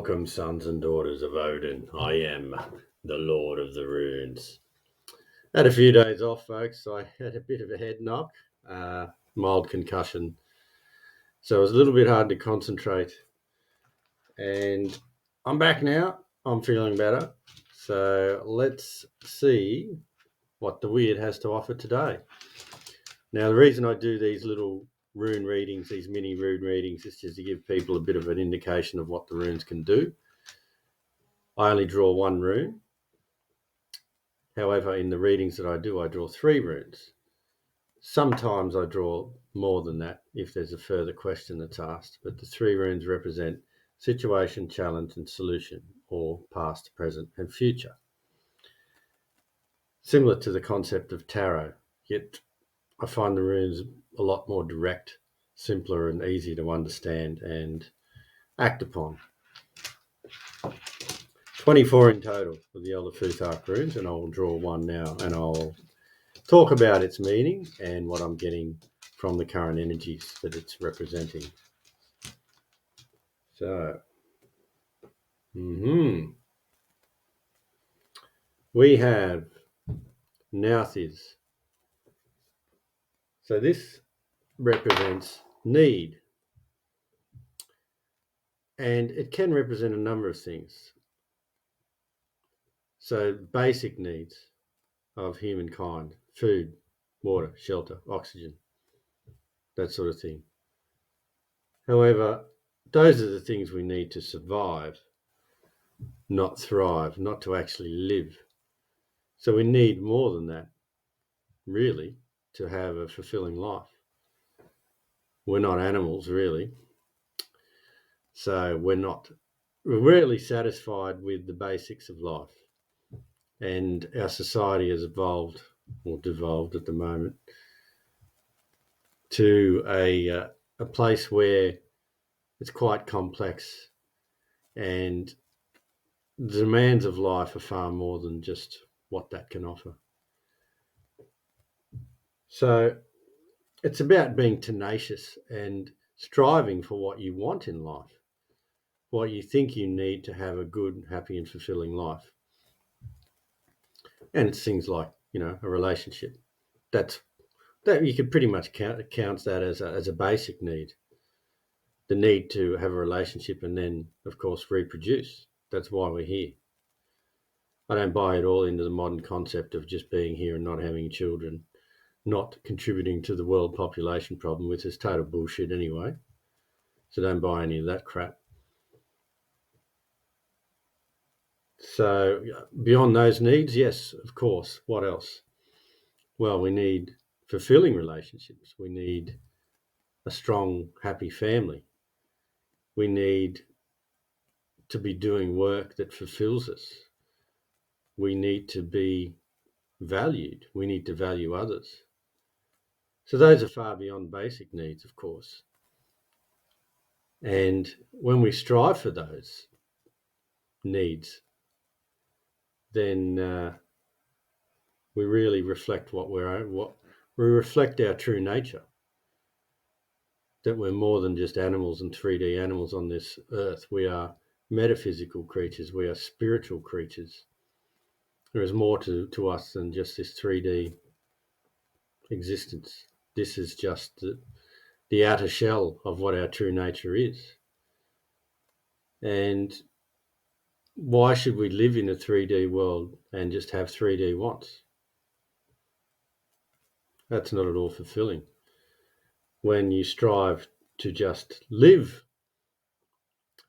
Welcome, sons and daughters of Odin. I am the Lord of the Runes. Had a few days off, folks. I had a bit of a head knock, mild concussion. So it was a little bit hard to concentrate. And I'm back now. I'm feeling better. So let's see what the wyrd has to offer today. Now, the reason I do these little rune readings, these mini rune readings, is just to give people a bit of an indication of what the runes can do. I only draw one rune. However, in the readings that I do, I draw 3 runes. Sometimes I draw more than that if there's a further question that's asked, but the 3 runes represent situation, challenge, and solution, or past, present, and future. Similar to the concept of tarot, yet I find the runes a lot more direct, simpler, and easy to understand and act upon. 24 in total with the elderfuthark runes, and I'll draw one now, and I'll talk about its meaning and what I'm getting from the current energies that it's representing. So, we have Nauthiz. So this represents need, and it can represent a number of things. So basic needs of humankind: food, water, shelter, oxygen, that sort of thing. However, those are the things we need to survive, not thrive, not to actually live. So we need more than that, really, to have a fulfilling life. We're not animals, really. So we're rarely satisfied with the basics of life. And our society has evolved, or devolved at the moment, to a place where it's quite complex, and the demands of life are far more than just what that can offer. So it's about being tenacious and striving for what you want in life, what you think you need to have a good, happy, and fulfilling life. And it's things like, a relationship. That you could pretty much count that as a basic need. The need to have a relationship and then, of course, reproduce. That's why we're here. I don't buy it all into the modern concept of just being here and not having children, not contributing to the world population problem, which is total bullshit anyway. So don't buy any of that crap. So beyond those needs, yes, of course. What else? Well, we need fulfilling relationships. We need a strong, happy family. We need to be doing work that fulfills us. We need to be valued. We need to value others. So those are far beyond basic needs, of course. And when we strive for those needs, then we really reflect what we reflect our true nature. That we're more than just animals and 3D animals on this earth. We are metaphysical creatures. We are spiritual creatures. There is more to us than just this 3D existence. This is just the outer shell of what our true nature is. And why should we live in a 3D world and just have 3D wants? That's not at all fulfilling. When you strive to just live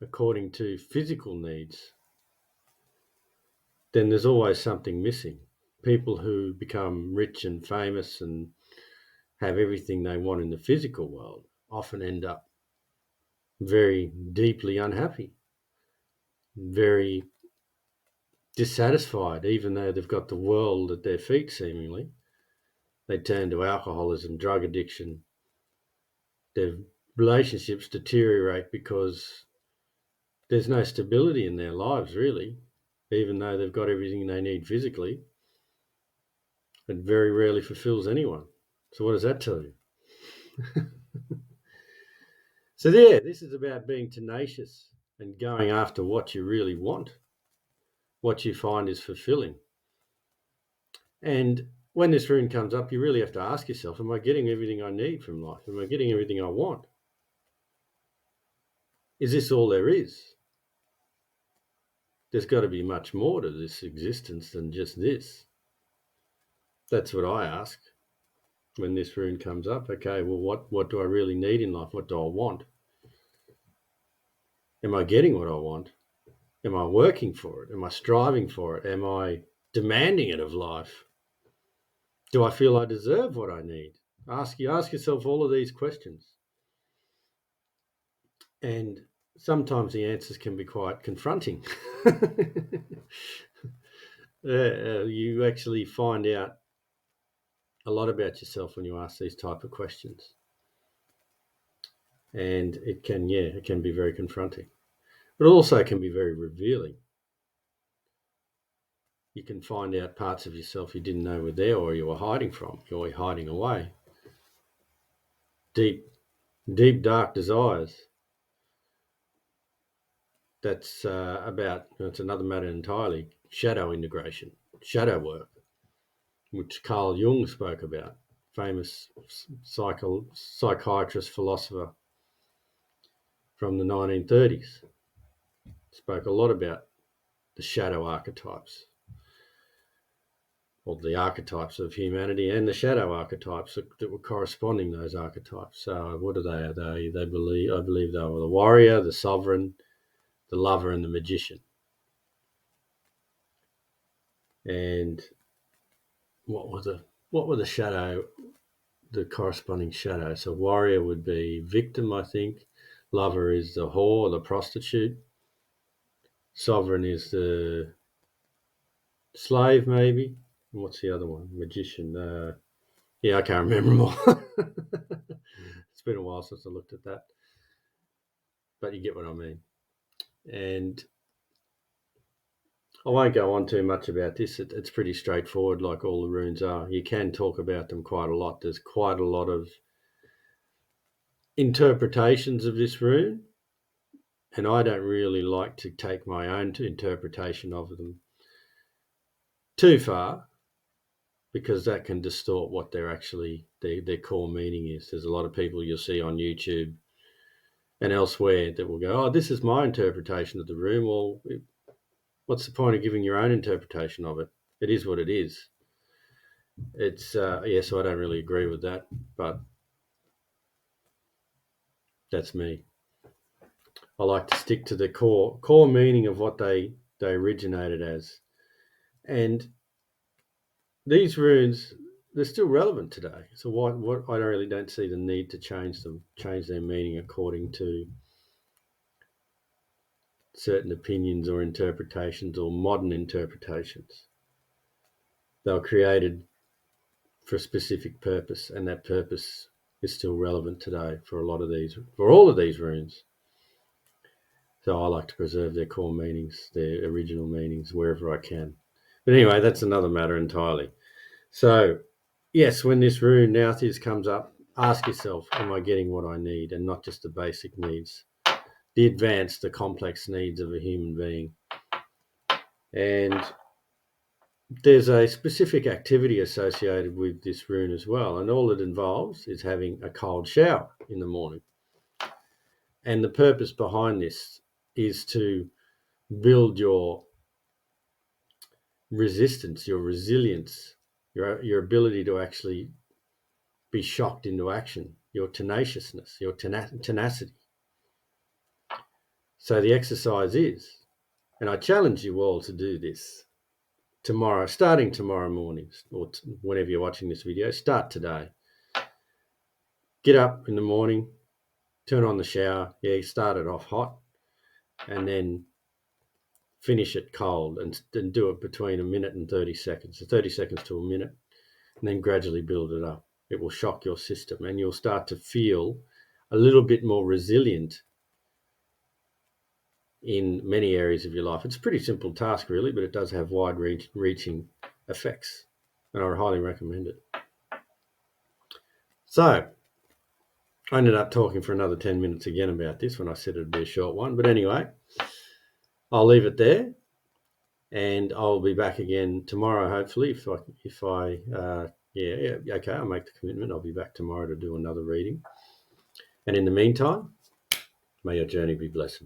according to physical needs, then there's always something missing. People who become rich and famous and have everything they want in the physical world often end up very deeply unhappy, very dissatisfied, even though they've got the world at their feet seemingly. They turn to alcoholism, drug addiction. Their relationships deteriorate because there's no stability in their lives, really, even though they've got everything they need physically. It very rarely fulfills anyone. So what does that tell you? So this is about being tenacious and going after what you really want, what you find is fulfilling. And when this rune comes up, you really have to ask yourself, am I getting everything I need from life? Am I getting everything I want? Is this all there is? There's got to be much more to this existence than just this. That's what I ask when this rune comes up. Okay, well, what do I really need in life? What do I want? Am I getting what I want? Am I working for it? Am I striving for it? Am I demanding it of life? Do I feel I deserve what I need? Ask yourself all of these questions. And sometimes the answers can be quite confronting. You actually find out a lot about yourself when you ask these type of questions. And it can be very confronting. But it also can be very revealing. You can find out parts of yourself you didn't know were there, or you were hiding from, or you're hiding away. Deep, dark desires. That's it's another matter entirely. Shadow integration, shadow work, which Carl Jung spoke about, famous psychiatrist, philosopher from the 1930s. Spoke a lot about the shadow archetypes, or the archetypes of humanity, and the shadow archetypes that were corresponding to those archetypes. So what are they? I believe they were the warrior, the sovereign, the lover, and the magician. And what were the shadow, the corresponding shadow? So warrior would be victim, I think. Lover is the whore, the prostitute. Sovereign is the slave, maybe. And what's the other one? Magician. I can't remember them all. It's been a while since I looked at that. But you get what I mean. And I won't go on too much about this. It's pretty straightforward, like all the runes are. You can talk about them quite a lot. There's quite a lot of interpretations of this rune, and I don't really like to take my own interpretation of them too far, because that can distort what they're actually their core meaning is. There's a lot of people you'll see on YouTube and elsewhere that will go, oh, this is my interpretation of the rune. Well, what's the point of giving your own interpretation of it? It is what it is. It's so I don't really agree with that, but that's me. I like to stick to the core meaning of what they originated as. And these runes, they're still relevant today. So what I really don't see the need to change their meaning according to certain opinions or interpretations or modern interpretations. They were created for a specific purpose, and that purpose is still relevant today for all of these runes. So I like to preserve their core meanings, their original meanings, wherever I can. But anyway, that's another matter entirely. So, yes, when this rune Nauthiz comes up, ask yourself, am I getting what I need, and not just the basic needs, the advanced, the complex needs of a human being. And there's a specific activity associated with this rune as well, and all it involves is having a cold shower in the morning. And the purpose behind this is to build your resistance, your resilience, your ability to actually be shocked into action, your tenaciousness, your tenacity. So the exercise is, and I challenge you all to do this tomorrow, starting tomorrow morning, or whenever you're watching this video, start today. Get up in the morning, turn on the shower. Yeah, start it off hot, and then finish it cold, and do it between a minute and 30 seconds, so 30 seconds to a minute, and then gradually build it up. It will shock your system, and you'll start to feel a little bit more resilient in many areas of your life. It's a pretty simple task, really, but it does have wide-reaching effects, and I highly recommend it. So I ended up talking for another 10 minutes again about this when I said it'd be a short one. But anyway, I'll leave it there, and I'll be back again tomorrow, hopefully. Okay, I'll make the commitment. I'll be back tomorrow to do another reading. And in the meantime, may your journey be blessed.